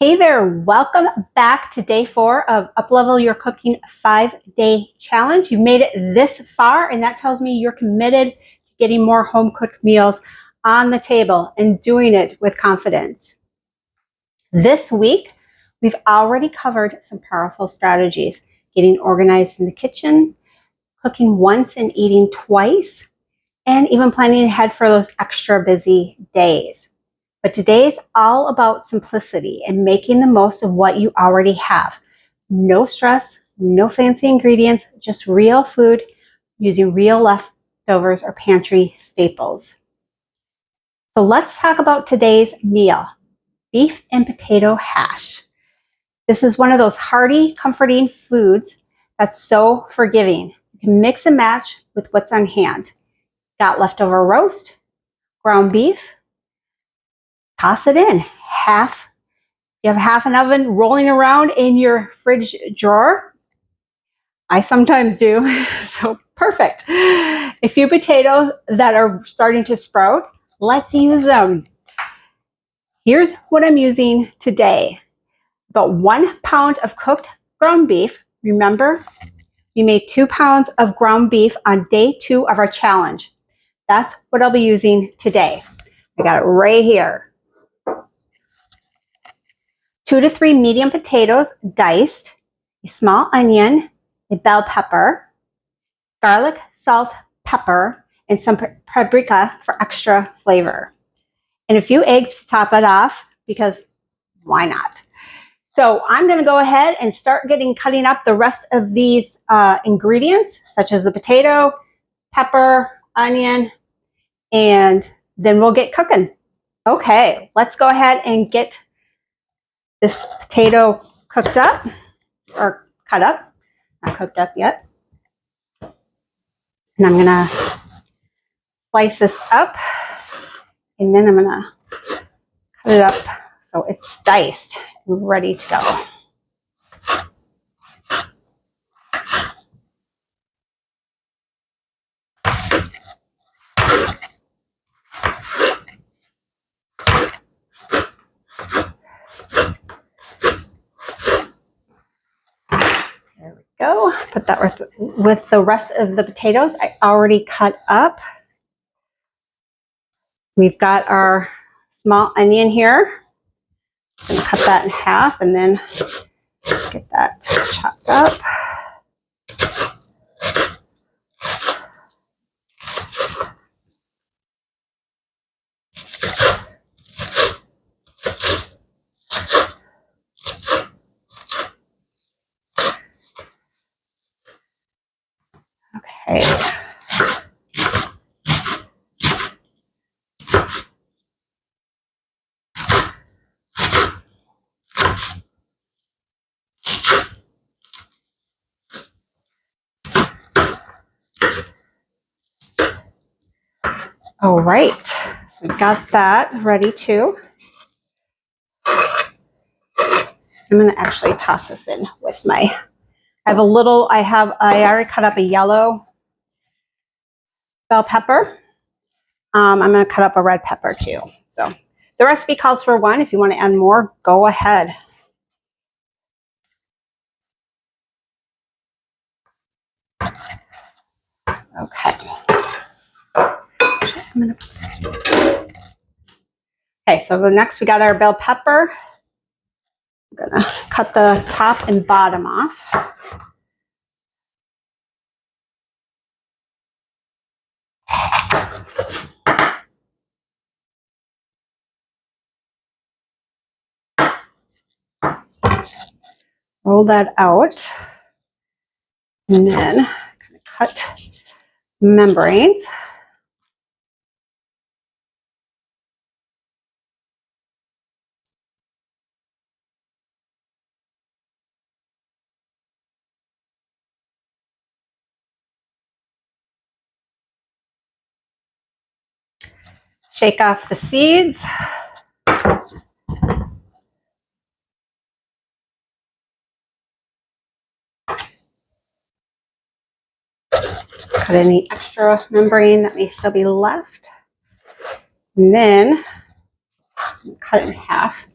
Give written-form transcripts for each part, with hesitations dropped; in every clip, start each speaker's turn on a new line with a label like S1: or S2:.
S1: Hey there, welcome back to day 4 of Uplevel Your Cooking 5-day challenge. You've made it this far, and that tells me you're committed to getting more home-cooked meals on the table and doing it with confidence. This week, we've already covered some powerful strategies: getting organized in the kitchen, cooking once and eating twice, and even planning ahead for those extra busy days. But today's all about simplicity and making the most of what you already have. No stress, no fancy ingredients, just real food using real leftovers or pantry staples. So let's talk about today's meal: beef and potato hash. This is one of those hearty, comforting foods that's so forgiving. You can mix and match with what's on hand. Got leftover roast, ground beef, toss it in. You have half an oven rolling around in your fridge drawer. I sometimes do, so perfect. A few potatoes that are starting to sprout, let's use them. Here's what I'm using today. About 1 pound of cooked ground beef. Remember, we made 2 pounds of ground beef on day 2 of our challenge. That's what I'll be using today. I got it right here. 2 to 3 medium potatoes diced, a small onion, a bell pepper, garlic, salt, pepper, and some paprika for extra flavor, and a few eggs to top it off, because why not? So I'm going to go ahead and start cutting up the rest of these ingredients, such as the potato, pepper, onion, and then we'll get cooking. Okay, let's go ahead and get this potato cooked up, or cut up, not cooked up yet. And I'm gonna slice this up, and then I'm gonna cut it up so it's diced and ready to go. There we go. Put that with the rest of the potatoes I already cut up. We've got our small onion here. I'm gonna cut that in half and then get that chopped up. Okay. All right, so we got that ready too. I'm gonna actually toss this in with I already cut up a yellow bell pepper. I'm gonna cut up a red pepper too. So the recipe calls for 1. If you want to add more, go ahead. Okay. Okay, so next we got our bell pepper. I'm gonna cut the top and bottom off. Roll that out, and then cut membranes. Shake off the seeds. Cut any extra membrane that may still be left. And then cut it in half.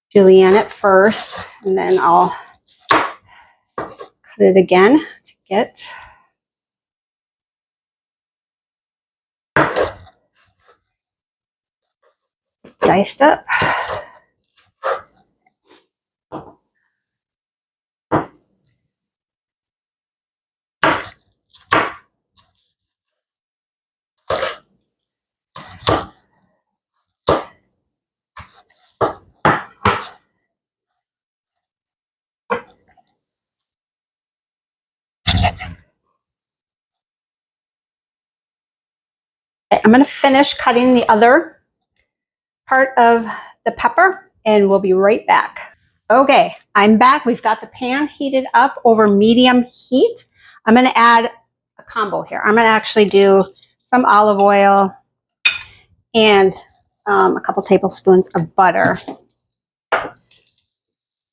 S1: julienne it first, and then I'll cut it again to get diced up. I'm going to finish cutting the other part of the pepper, and we'll be right back. Okay, I'm back. We've got the pan heated up over medium heat. I'm going to add a combo here. I'm going to actually do some olive oil and a couple tablespoons of butter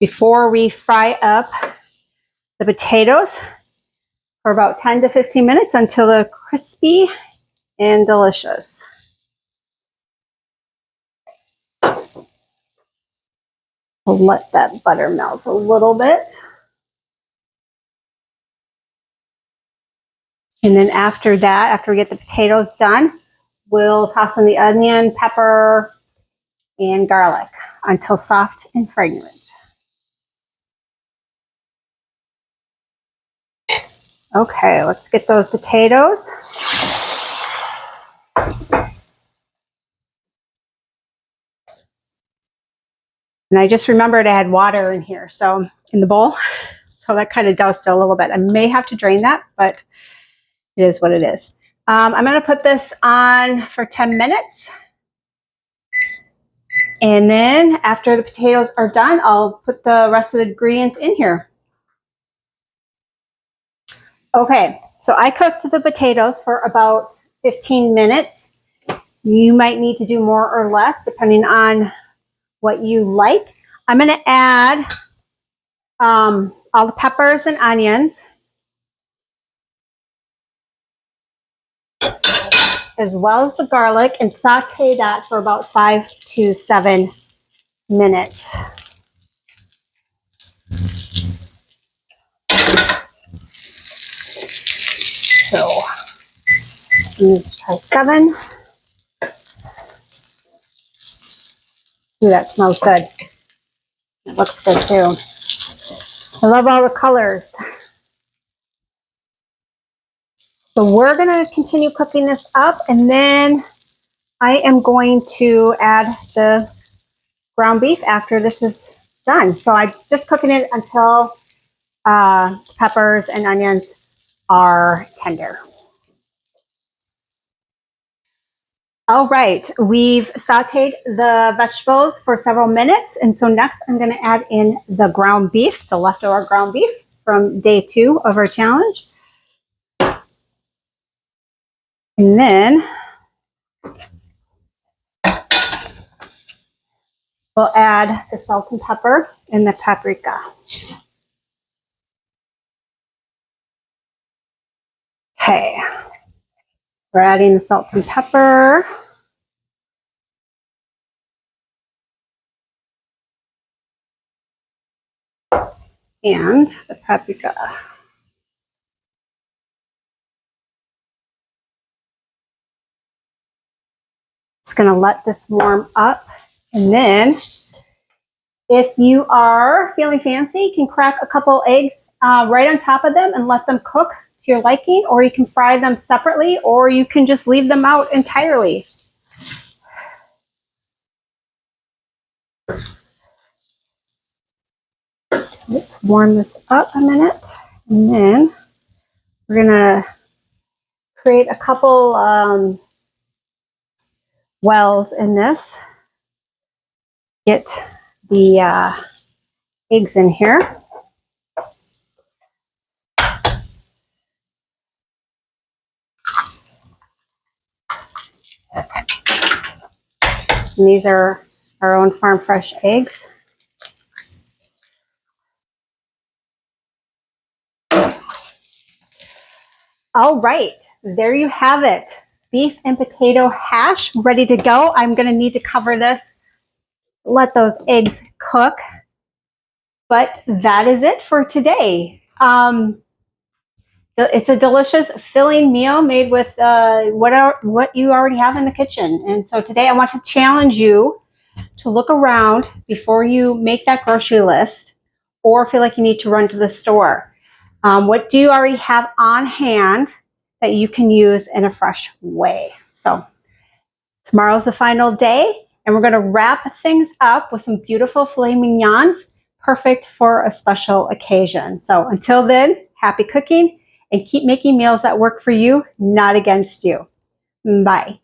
S1: before we fry up the potatoes for about 10 to 15 minutes until they're crispy and delicious. We'll let that butter melt a little bit. And then after that, after we get the potatoes done, we'll toss in the onion, pepper, and garlic until soft and fragrant. Okay, let's get those potatoes. And I just remembered I had water in here, so in the bowl. So that kind of doused it a little bit. I may have to drain that, but it is what it is. I'm going to put this on for 10 minutes. And then after the potatoes are done, I'll put the rest of the ingredients in here. Okay, so I cooked the potatoes for about 15 minutes. You might need to do more or less depending on what you like. I'm going to add all the peppers and onions, as well as the garlic, and saute that for about 5 to 7 minutes. So let's try 7. Ooh, that smells good. It looks good too. I love all the colors. So we're going to continue cooking this up, and then I am going to add the ground beef after this is done. So I'm just cooking it until peppers and onions are tender. All right, we've sauteed the vegetables for several minutes, and so next I'm going to add in the ground beef, the leftover ground beef from day 2 of our challenge. And then we'll add the salt and pepper and the paprika. Okay, we're adding the salt and pepper. And the paprika. It's going to let this warm up. And then if you are feeling fancy, you can crack a couple eggs right on top of them and let them cook to your liking, or you can fry them separately, or you can just leave them out entirely. Let's warm this up a minute, and then we're going to create a couple wells in this. Get the eggs in here. And these are our own farm fresh eggs. All right, there you have it. Beef and potato hash ready to go. I'm going to need to cover this let those eggs cook. But that is it for today. It's a delicious, filling meal made with what you already have in the kitchen. And so today I want to challenge you to look around before you make that grocery list or feel like you need to run to the store. What do you already have on hand that you can use in a fresh way? So tomorrow's the final day, and we're going to wrap things up with some beautiful filet mignons, perfect for a special occasion. So until then, happy cooking and keep making meals that work for you, not against you. Bye.